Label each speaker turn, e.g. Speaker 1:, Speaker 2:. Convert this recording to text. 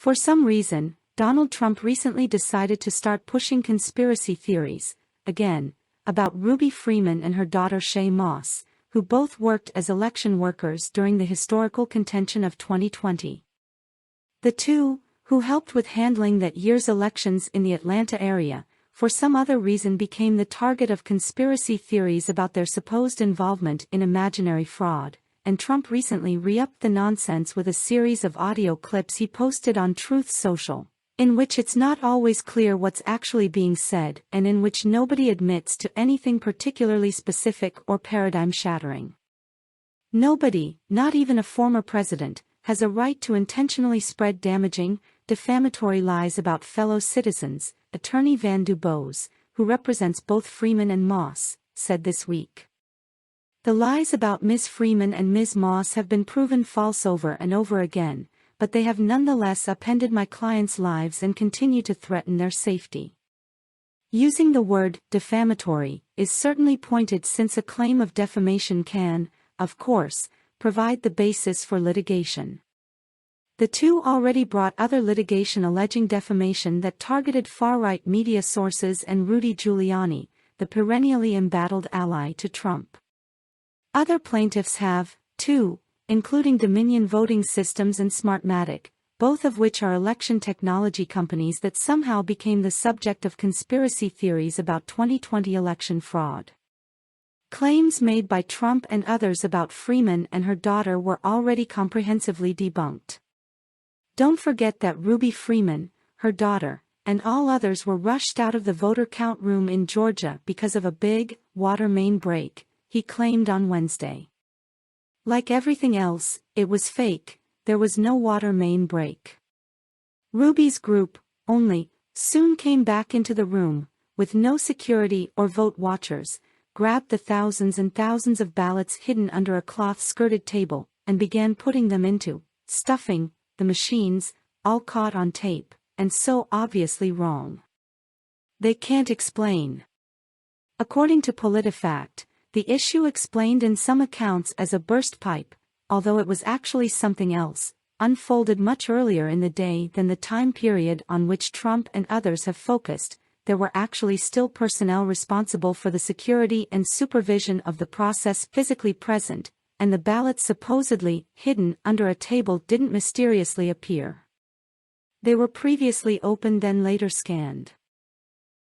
Speaker 1: For some reason, Donald Trump recently decided to start pushing conspiracy theories, again, about Ruby Freeman and her daughter Shaye Moss, who both worked as election workers during the historical contention of 2020. The two, who helped with handling that year's elections in the Atlanta area, for some other reason became the target of conspiracy theories about their supposed involvement in imaginary fraud, and Trump recently re-upped the nonsense with a series of audio clips he posted on Truth Social, in which it's not always clear what's actually being said and in which nobody admits to anything particularly specific or paradigm-shattering. Nobody, not even a former president, has a right to intentionally spread damaging, defamatory lies about fellow citizens, Attorney Van Dubose, who represents both Freeman and Moss, said this week. The lies about Ms. Freeman and Ms. Moss have been proven false over and over again, but they have nonetheless upended my clients' lives and continue to threaten their safety. Using the word defamatory is certainly pointed, since a claim of defamation can, of course, provide the basis for litigation. The two already brought other litigation alleging defamation that targeted far-right media sources and Rudy Giuliani, the perennially embattled ally to Trump. Other plaintiffs have, too, including Dominion Voting Systems and Smartmatic, both of which are election technology companies that somehow became the subject of conspiracy theories about 2020 election fraud. Claims made by Trump and others about Freeman and her daughter were already comprehensively debunked. Don't forget that Ruby Freeman, her daughter, and all others were rushed out of the voter count room in Georgia because of a big water main break, he claimed on Wednesday. Like everything else, it was fake. There was no water main break. Ruby's group, only, soon came back into the room, with no security or vote watchers, grabbed the thousands and thousands of ballots hidden under a cloth-skirted table, and began putting them into, stuffing, the machines, all caught on tape, and so obviously wrong. They can't explain. According to PolitiFact, the issue explained in some accounts as a burst pipe, although it was actually something else, unfolded much earlier in the day than the time period on which Trump and others have focused. There were actually still personnel responsible for the security and supervision of the process physically present, and the ballots supposedly hidden under a table didn't mysteriously appear. They were previously opened then later scanned.